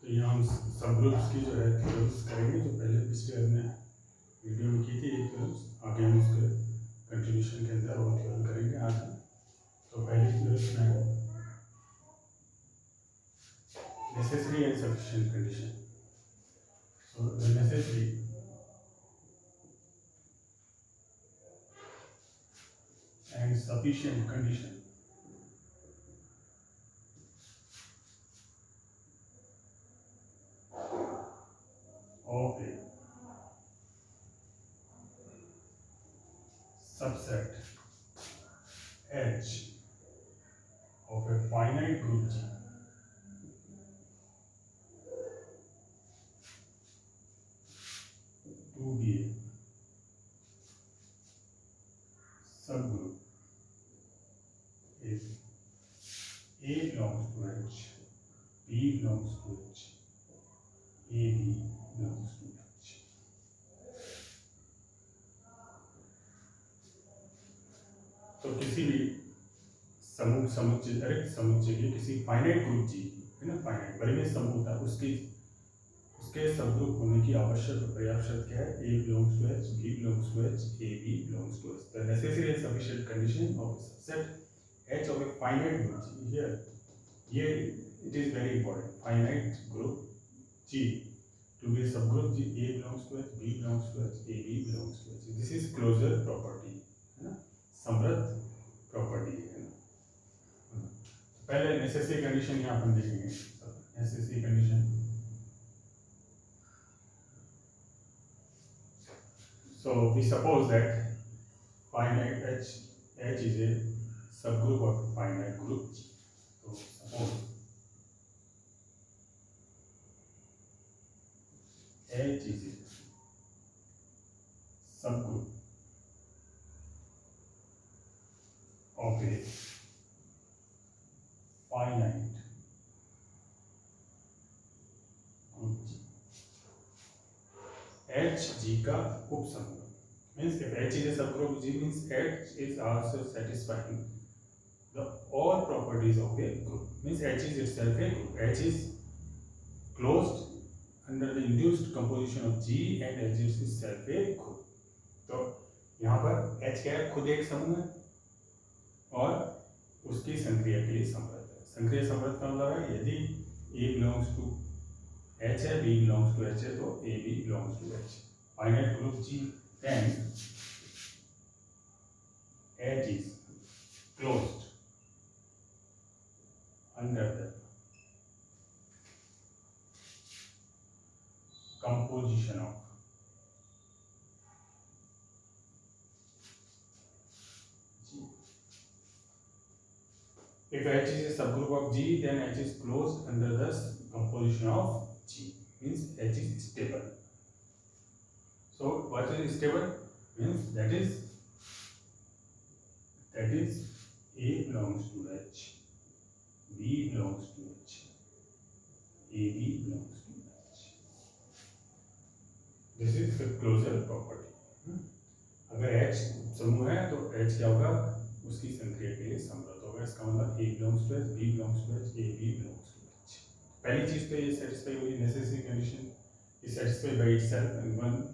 तो यहाँ हम सब ग्रुप्स की जो है थ्योरम्स करेंगे, जो पहले पिछले हमने वीडियो में की थी एक थ्योरम्स, आगे हम उसके कंटिन्यूशन के अंदर वो थ्योरम करेंगे आज हम। तो पहली थ्योरम है necessary and sufficient condition. So the necessary and sufficient condition of a subset H of a finite group G to be a subgroup if A belongs to H, B belongs to H, AB belongs to H. तो किसी भी समुच्चय के किसी finite group जी है ना, finite बड़े में समूह होता है, उसके सबग्रुप होने की आवश्यक पर्याप्त शर्त क्या है? A belongs to H, B belongs to H, AB belongs to H. The necessary and sufficient condition of a subset H of a finite group G. Here it is very important. Finite group G to be a subgroup G, A belongs to H, B belongs to H, AB belongs to H. This is closure property, है ना, समृद्ध property है ना। पहले necessary condition यहाँ अपन देखेंगे। Necessary condition, so we suppose that finite H is a subgroup of finite group G. So suppose H is a subgroup of a finite group G. H G का उपसमूह means if H is a subgroup G means H is also satisfying the all properties of a group, means H is itself a group. H is closed under the induced composition of G and H is itself a group. तो यहाँ पर H क्या है? खुद एक समूह है और उसकी संक्रिया के लिए समृद्ध है। संक्रिया समृद्ध का मतलब है यदि A belongs to H है, B belongs to H है, तो AB belongs to H. Finite group G, then H is closed under the composition of G. If H is a subgroup of G, then H is closed under the composition of G, means H is stable. So what is stable? Means that is A belongs to H, B belongs to H, AB belongs to H. This is the closure property. अगर H समूह है तो H क्या होगा? उसकी संक्रिया के लिए समृद्ध होगा। इसका मतलब A belongs to H, B belongs to H, AB belongs to H. पहली चीज तो ये सेटिस्फाई हुई, necessary condition is satisfied by itself, and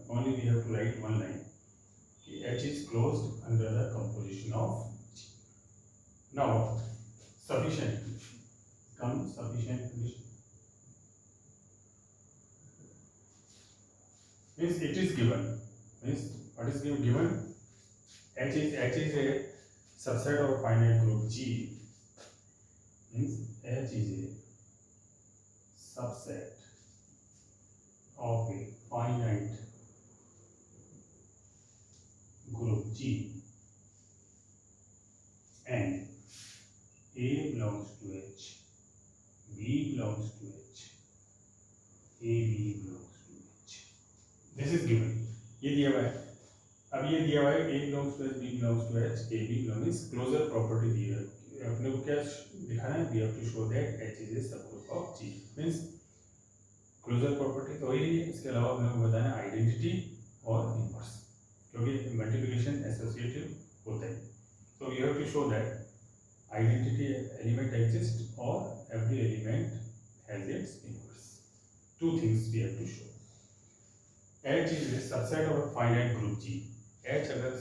only we have to write one line कि H is closed under the composition of G. Now sufficient condition. Come sufficient condition means it is given, means what is given? H is a subset of a finite group G, means H is a subset of a finite group G and A belongs to H, B belongs to H, AB belongs to H. This is given. ये दिया हुआ है। अब ये दिया हुआ है A belongs to H, B belongs to H, AB belongs to closure property दी है। अपने को क्या दिखाना है? We have to show that H is a subgroup of G, means closure property तो वही है। इसके अलावा अपने को बताना है आइडेंटिटी और इनवर्स, क्योंकि मल्टीप्लिकेशन एसोसिएटिव होता है। So you have to show that identity element exists or every element has its inverse. two things we have to show. H is a subset of a finite group G. H अगर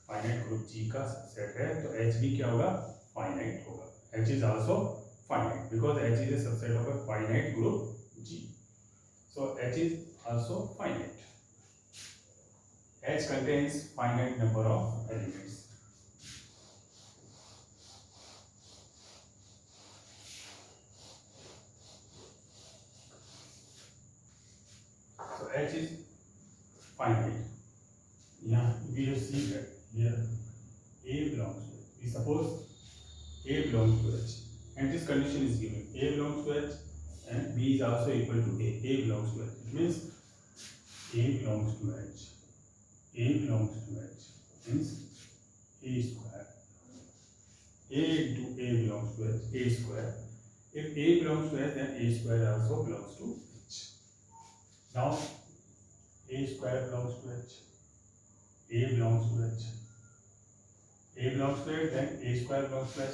finite group G का subset है तो H भी क्या होगा? Finite होगा. H is also finite because H is a subset of a finite group G. So H is also finite. H contains finite number of elements. So H is finite. Yeah, we have seen that here A belongs to H. We suppose A belongs to H, and this condition is given. A belongs to H, and B is also equal to A. A belongs to H. It means A belongs to H. A belongs to H means A square. A into A belongs to H. A square. If A belongs to H, then A square also belongs to H. Now A square belongs to H. A belongs to H. A belongs to H, then A square belongs to H.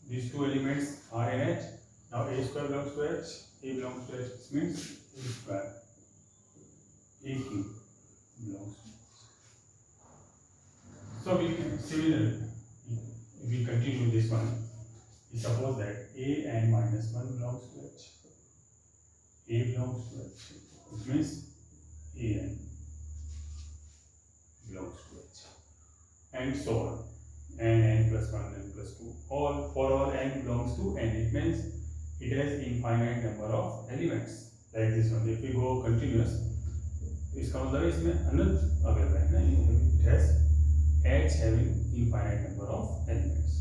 These two elements are in H. Now A square belongs to H. A belongs to H. This means A square. A cube belongs to H. So we can similarly, if we continue this one, we suppose that A n minus 1 belongs to H. A belongs to H. It means A n belongs to H, and so on. N plus 1, n plus 2. For all n belongs to n, it means it has infinite number of elements. Like this one. If we go continuous, इसका मतलब इसमें अनंत available है ना. It has H having infinite number of elements.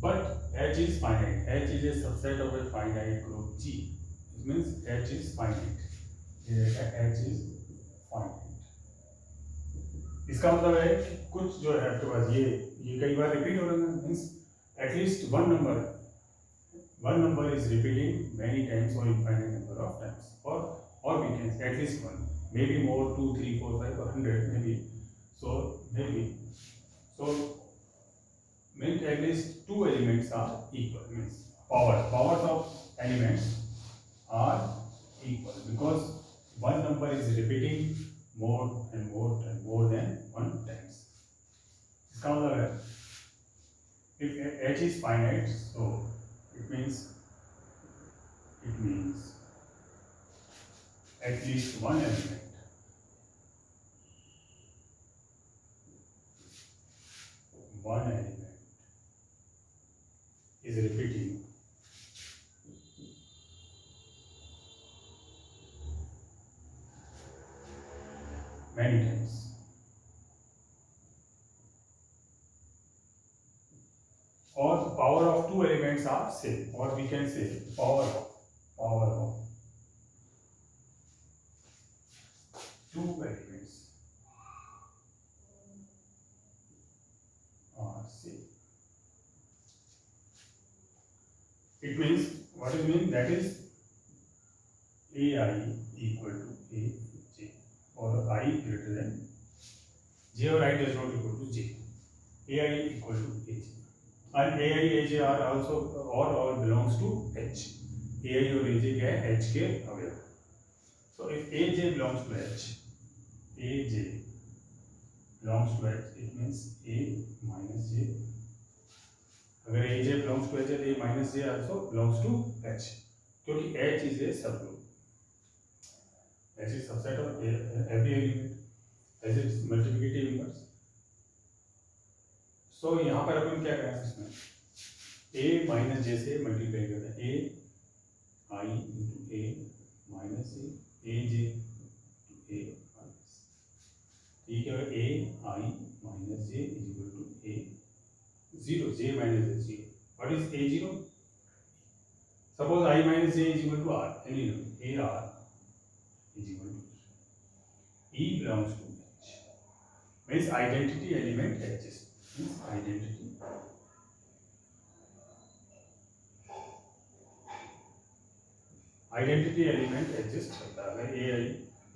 But H is finite. H is a subset of a finite group G. It means H is finite. H is finite. इसका मतलब है कि कुछ जो है आपके पास ये कई बार रिपीट हो रहा है. Means at least one number is repeating many times और इनफाइनाइट नंबर ऑफ टाइम्स, और we can say at least one, may be more, 2 3 4 5 or 100 maybe. So means at least two elements are equal. Means powers of elements are equal because one number is repeating more and more than one times. इसका मतलब है if H is finite, so it means at least one element is repeating many times. Or the power of two elements are same, or we can say power of two elements are same. It means, what it means, that is AI equal to AJ, or I greater than J, or I does not equal to J. AI equal to AJ. And AI AJ are also all belongs to H. AI और AJ क्या है? H के अवयव. So if AJ belongs to H, it means A minus J. अगर AJ belongs to H, A minus J also belongs to H. क्योंकि H is a subgroup. H is subset of every element. H is multiplicative inverse. So यहाँ पर अपन क्या करें इसमें? A minus J से multiply करते हैं. A I into A minus A J to A minus. ये क्या है? A I minus J is equal to A 0. J minus J 0. What is A 0? Suppose I minus J is equal to R. Any number. A R is equal to E belongs to H. Means identity element exists. Identity element exist करता है. अगर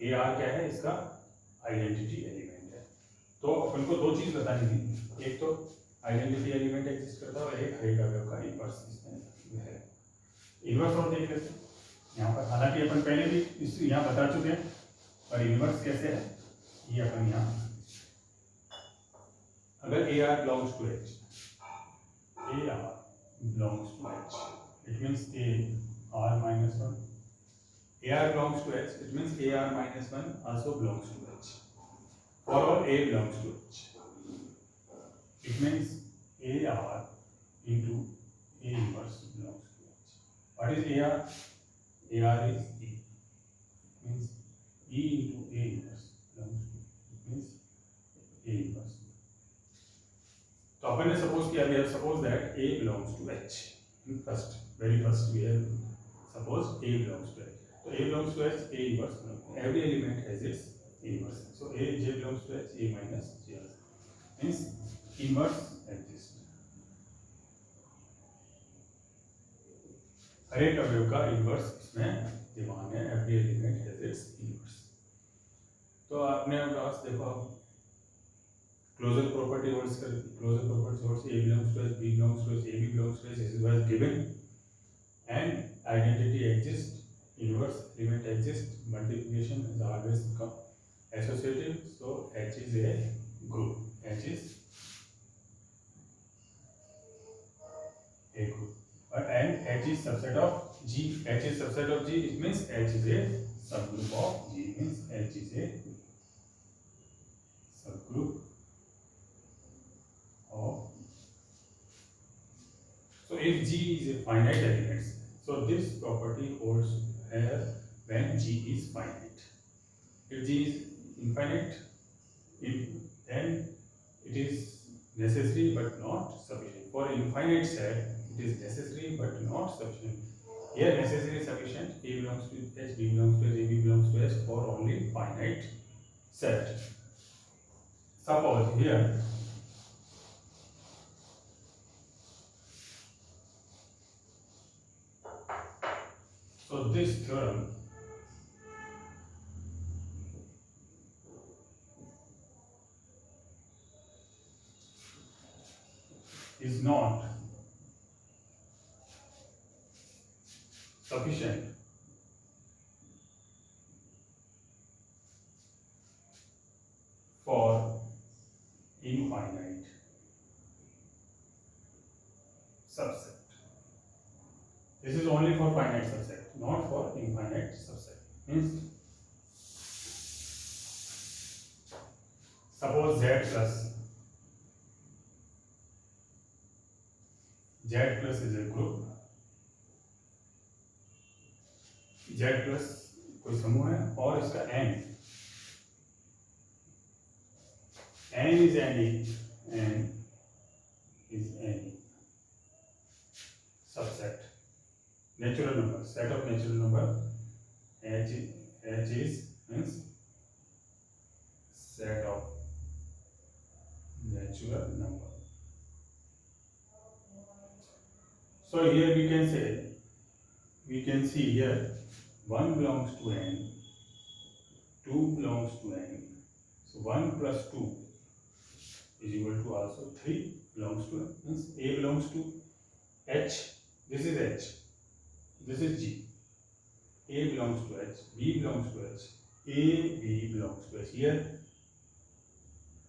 A are क्या है? इसका identity element है. तो अपन को दो चीज बतानी थी. एक तो आइडेंटिटी एलिमेंट एग्जिस्ट करता है और एक हर एक अवयव का इनवर्स इसमें है. इनवर्स और देख लेते हैं. यहाँ पर हालांकि अपन पहले भी इस यहाँ बता चुके हैं, पर इनवर्स कैसे है ये अपन यहाँ, अगर A R belongs to H, A R belongs to H, it means A R minus one, A R belongs to H, it means A R minus one also belongs to H, for all A belongs to H, it means A R into A inverse belongs to H. What is AR? AR is E. Means E into A inverse belongs to, it means A inverse. तो अपन ने suppose किया, we have supposed that A belongs to H. First, very first we have supposed A belongs to H. So A belongs to H, A inverse. Every element has its inverse. So A J belongs to H, A minus J means inverse exists. हर एक अवयव का inverse इसमें दिमाग है, every element has its inverse. तो आपने पास देखो, क्लोजर प्रॉपर्टी होल्ड्स कर, closure property holds A belongs to H, B belongs to H, A B belongs to H, this was given and identity exist, inverse element exist, multiplication is always associative, so H is a group, एच इज a group. And H is subset of G. H is subset of G. It means H is a subgroup of G. Means H is a subgroup of. So if G is a finite element, so this property holds here when G is finite. If G is infinite, then it is necessary but not sufficient. For infinite set, it is necessary but not sufficient. Here necessary is sufficient. A belongs to H, B belongs to H, A B belongs to H for only finite set. Suppose here so this theorem is not sufficient for infinite subset. This is only for finite subset, not for infinite subset. Means suppose Z plus is a group, Z plus कोई समूह है और इसका n is any, n is any subset, natural number, set of natural number, H is means set of natural number. So here we can say, we can see here 1 belongs to n, 2 belongs to n, so 1 plus 2 is equal to also 3 belongs to n, means A belongs to H, this is H, this is G, A belongs to H, B belongs to H, A, B belongs to H. Here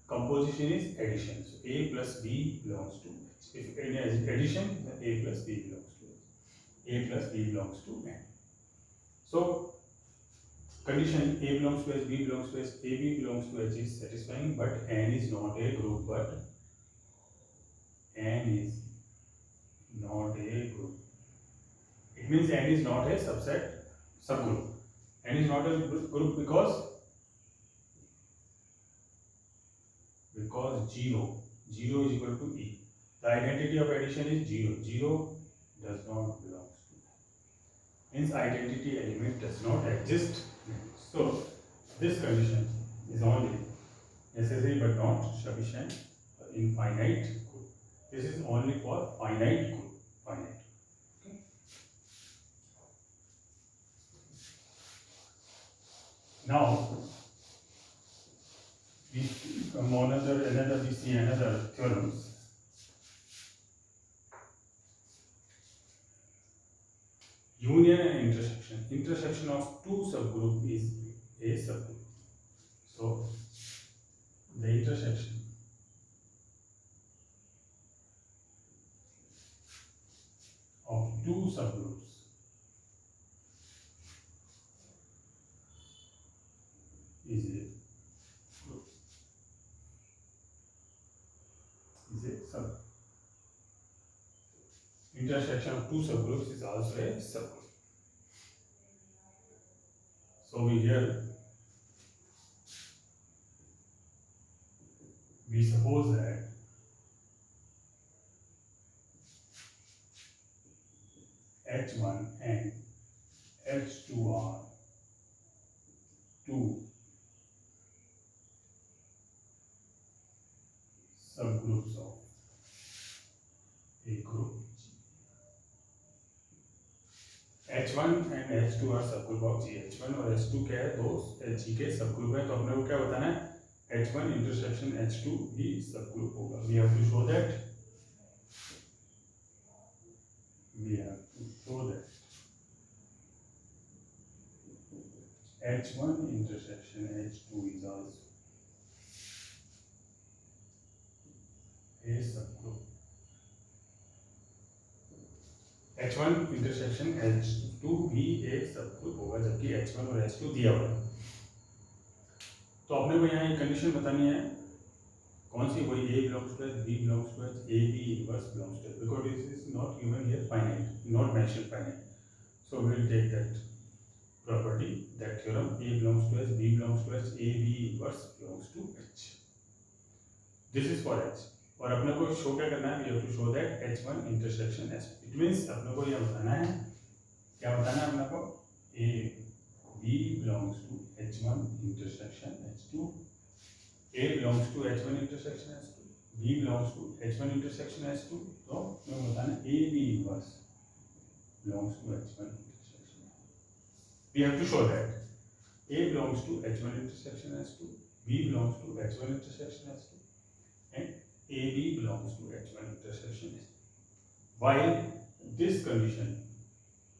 composition is addition, so A plus B belongs to H. If any addition, then A plus B belongs to H, A plus B belongs to n. So condition A belongs to H, B belongs to H, A B belongs to H is satisfying, but n is not a group, but n is not a group. It means n is not a subgroup. N is not a group because 0 is equal to E. The identity of addition is 0. 0 does not belong to. Means identity element does not exist. So this condition is only necessary but not sufficient for infinite group. This is only for finite group. Finite. Okay. Now we come on another we see another theorems. union and intersection of two subgroup is a subgroup. So the intersection of two subgroups is a group, is a subgroup. Intersection of two subgroups is also a subgroup. So we suppose that H1 and H2 are two subgroups of a group. H1 and H2 are subgroup of G. H1 और H2 क्या है, दो G के subgroup है, तो अपने को क्या बताना है, H1 intersection H2 भी सबग्रुप होगा. We have to show that H1 intersection H2 is also a subgroup. H1 intersection H2 भी एक सबग्रुप होगा, जबकि H1 और H2 दिया हुआ है. तो अपने को यहाँ एक कंडीशन बतानी है, कौन सी, वही A belongs to H, B belongs to H, A B inverse belongs to H, because this is not given here finite, not mentioned finite. So we will take that property, that theorem, A belongs to H, B belongs to H, A B inverse belongs to H. This is for H. और अपने को show क्या करना है, we have to show that H1 intersection H2. It means अपने को यह बताना है, क्या बताना है अपने को, A B belongs to H1 intersection H2, A belongs to H1 intersection H2, B belongs to H1 intersection H2. तो हमें बताना है A B inverse belongs to H1 intersection. We have to show that A belongs to H1 intersection H2, B belongs to H1 intersection H2, and AB belongs to H1 intersection H2. While this condition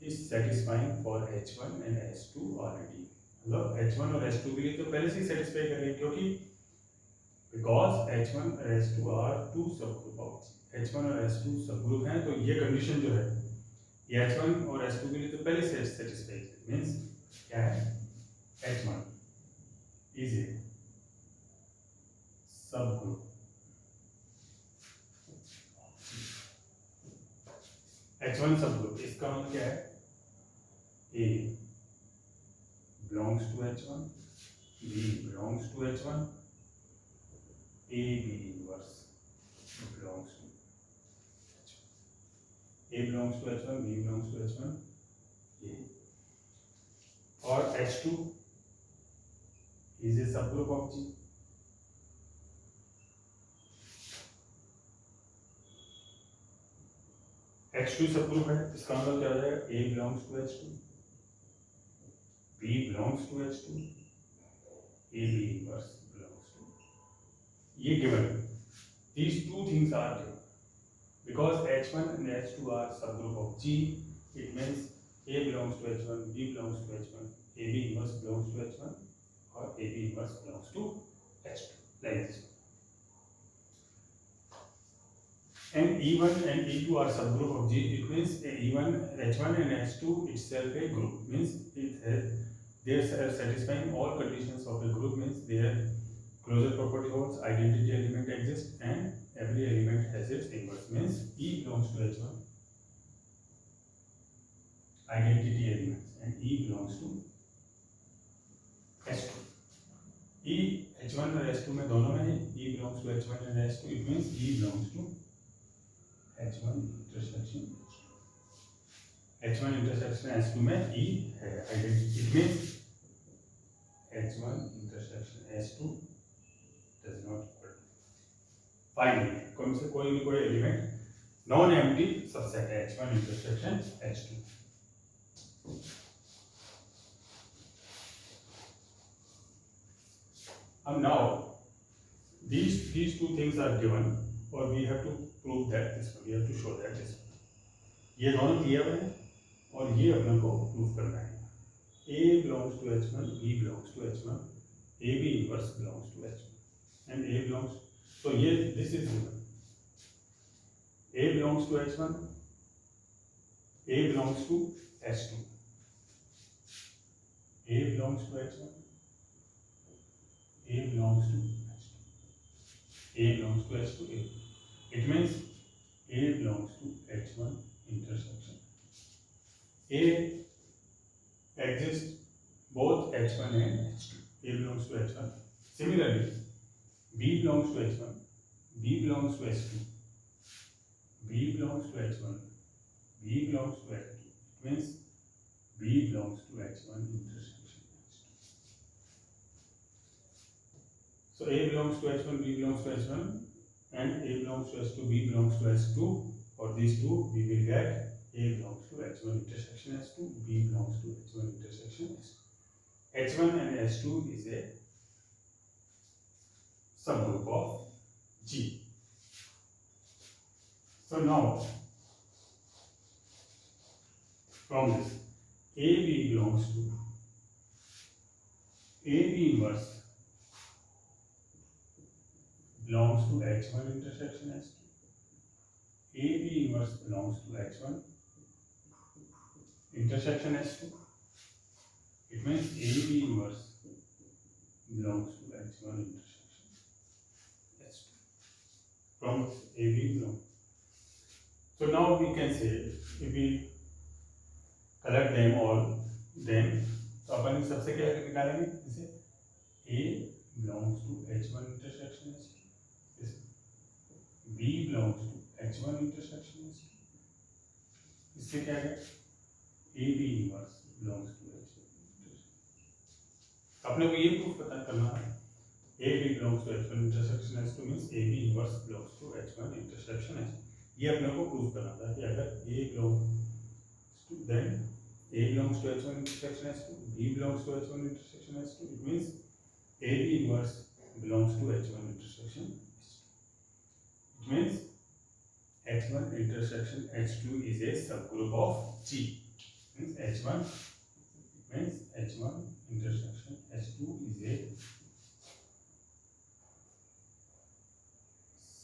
is satisfying for H1 and H2 already. मतलब H1 और H2 के लिए तो पहले से ही satisfy कर रहे हैं, क्योंकि because H1 और H2 are two subgroup of H1 और H2 subgroup हैं, तो ये condition जो है ये H1 और H2 के लिए तो पहले से satisfy है. Means क्या है, H1 is a subgroup. H1 subgroup, इसका मतलब क्या है, A belongs to H1, B belongs to H1, A B inverse belongs to H1. A belongs to H1, B belongs to H1, A. और H2 is a subgroup of G. H2 subgroup है, इसका मतलब क्या हो जाएगा, A belongs to H2, B belongs to H2, A B inverse belongs to. ये given, these two things are given. Because H1 and H2 are subgroup of G, it means A belongs to H1, B belongs to H1, A B inverse belongs to H1, or A B inverse belongs to H2, like this. And E1 and E2 are subgroup of G. It means E1, H1 and H2 itself a group. Means they are satisfying all conditions of a group. Means their closure property holds, identity element exists, and every element has its inverse. Means E belongs to H1, identity elements, and E belongs to H2. E H1 और H2 में दोनों में है. E belongs to H1 and H2. It means E belongs to H1 intersection H1 intersection H2 में E है identity. It means H1 intersection H2 does not equal to. Finally, कौन से कोई भी कोई एलिमेंट नॉन एम्प्टी सबसेट है H1 intersection H2. Now these two things are given, or we have to prove that this one, we have to show that this one. ये दोनों दिए हुए हैं और ये अपने को प्रूव करना है। A belongs to H1, B belongs to H1, AB inverse belongs to H1 and A belongs, so ये this is given. A belongs to H1, A belongs to H2, A belongs to H1, A belongs to H2, A belongs to H2, A. It means A belongs to H1 intersection. A exists both H1 and H2. A belongs to H1. Similarly, B belongs to H1, B belongs to H2, B belongs to H1, B belongs to H2. It means B belongs to H1 intersection H2. So A belongs to H1, B belongs to H1, and A belongs to H2, B belongs to H2. For these two, we will get A belongs to H1 intersection H2, B belongs to H1 intersection H2. H1 and H2 is a subgroup of G. So now, from this, AB belongs to AB inverse belongs to H1 intersection H2. AB inverse belongs to H1 intersection H2. It means AB inverse belongs to H1 intersection H2. From AB belongs. So now we can say if we collect them all, then तो अपन सबसे क्या निकालेंगे? जैसे A belongs to H1 intersection H2. B belongs to H1 intersection H2. इससे क्या है? AB inverse belongs to H1 intersection. अपने को ये प्रूफ पता करना है AB belongs to H1 intersection H2 means AB inverse belongs to H1 intersection H2. ये अपने को प्रूफ करना था कि अगर A belongs to, then A belongs to H1 intersection H2, B belongs to H1 intersection H2. It means AB inverse belongs to H1 intersection H2. It means H1 intersection H2 is a subgroup of G. Means H1 intersection H2 is a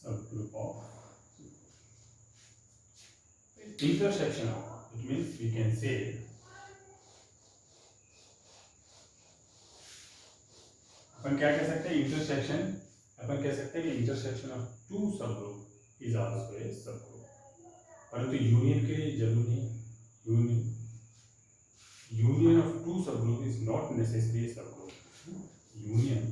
subgroup of intersection of. It means we can say अपन क्या कह सकते हैं intersection, अपन कह सकते हैं कि intersection of two subgroup is also a subgroup, परंतु union के लिए जरूरी नहीं। Union of two subgroup is not necessary a subgroup. Union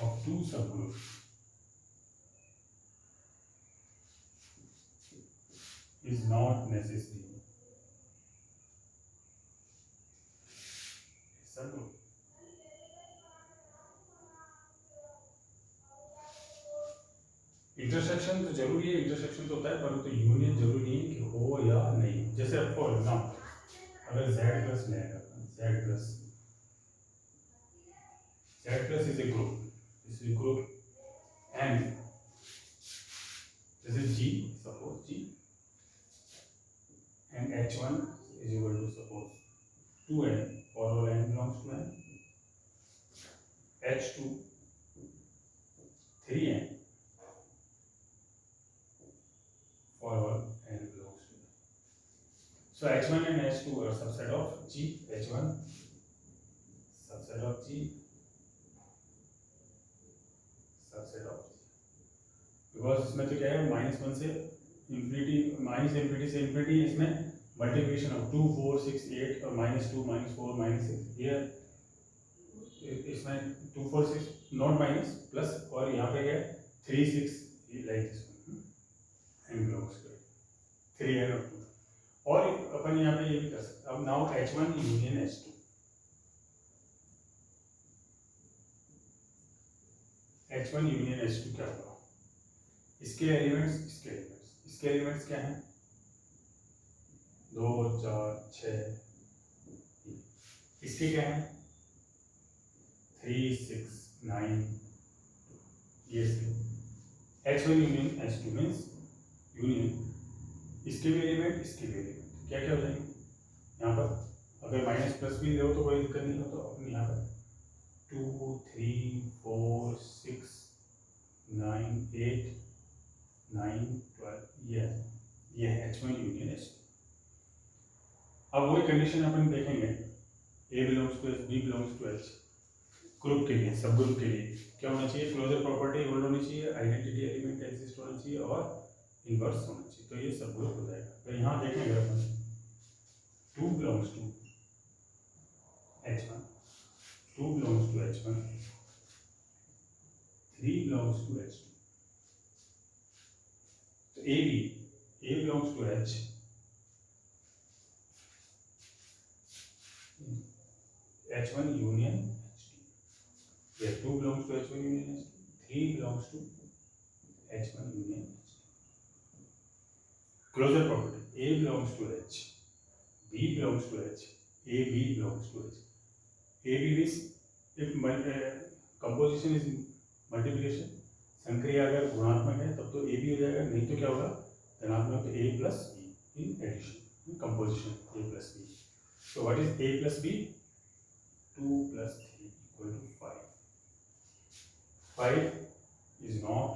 of two subgroups is not necessary subgroup. Intersection तो जरूरी है, इंटरसेक्शन तो होता है, परंतु यूनियन जरूरी नहीं है कि हो या नहीं। जैसे फॉर एग्जाम्पल अगर Z प्लस लेगा, Z plus is a group, this is group and this is G, suppose G, and H1 is equal to suppose 2n for all n belongs to n, H2 3n for all n belongs to n. So H1 and H2 are subset of G, H1 subset of G, subset of, because इसमें तो क्या है -1 से infinity, -infinity से infinity, इसमें multiplication of 2 4 6 8 और -2 -4 -6, here इसमें 2 4 6 not minus plus, और यहाँ पे क्या है 3 6 like this and belongs to 3 and 2, और अपन यहाँ पे ये भी कर सकते हैं। अब now H1 union H2, H1 union H2 क्या होगा? इसके एलिमेंट्स क्या हैं? 2 4 6, इसके क्या है? 3 6 9, ये इसके, H1 union H2 means union इसके भी एलिमेंट इसके भी एलिमेंट क्या क्या हो जाएंगे यहाँ पर। अगर माइनस प्लस भी हो तो कोई दिक्कत नहीं हो, तो अपनी यहाँ पर 2 3 4 6 9 8 9 12 ये है H1 यूनियन H2। अब वही कंडीशन अपन देखेंगे, A belongs to H, B belongs to H। Group के लिए, सब ग्रुप के लिए क्या होना चाहिए, क्लोजर प्रॉपर्टी होल्ड होनी चाहिए, आइडेंटिटी एलिमेंट एग्जिस्ट होना चाहिए और इनवर्स होना चाहिए, तो ये सब ग्रुप हो जाएगा। तो यहाँ देखेंगे अपन 2 belongs to H1, 2 belongs to H1, 3 belongs to H2। तो A belongs to H, H1 union H2। Here 2 belongs to H1 union H2, 3 belongs to H1 union H2। Closure property, A belongs to H, B belongs to H, AB belongs to H। AB means if composition is multiplication, संक्रिया अगर गुणात्मक है तब तो A भी हो जाएगा, नहीं तो क्या होगा धनात्मक, तो A plus B in addition, in composition A plus B। So what is A plus B? 2 plus 3 equal to 5। 5 is not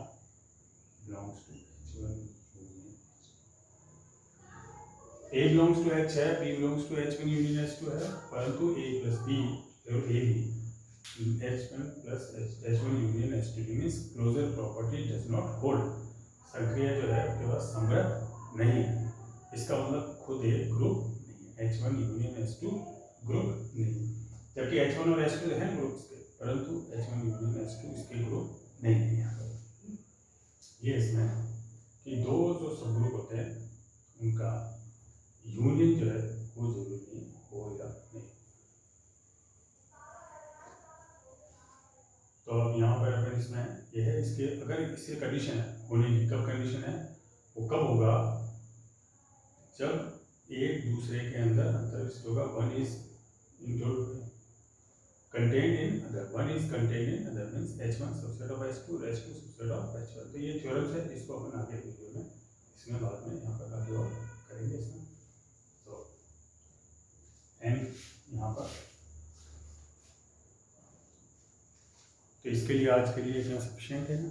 belongs to H1 union H2। A belongs to H है, B belongs to H1 union H2 है, परंतु A plus B और A भी H1 plus H1 union H2 means closure property does not hold। संक्रिया जो है आपके पास समग्र नहीं है, इसका मतलब खुद एक ग्रुप नहीं है। H1 union H2 ग्रुप नहीं, जबकि H1 और H2 हैं ग्रुप के, परंतु H1 union H2 इसके ग्रुप नहीं है। यहाँ पर ये इसमें कि दो जो सब ग्रुप होते हैं उनका यूनियन जो है वो जरूरी नहीं होगा नहीं। तो अब यहाँ पर अपन इसमें ये है, इसके अगर इसके कंडीशन है होने की, कब कंडीशन है वो कब होगा, जब एक दूसरे के अंदर अंतर्निहित होगा। One is contained in other, one is contained in other means H1 subset of H2, H2 subset of H1। तो ये थ्योरम है, इसको अपन आगे वीडियो में इसमें बाद में यहाँ पर आगे और करेंगे इसमें। तो एंड यहाँ पर तो इसके लिए आज के लिए इतना सफिशिएंट है ना।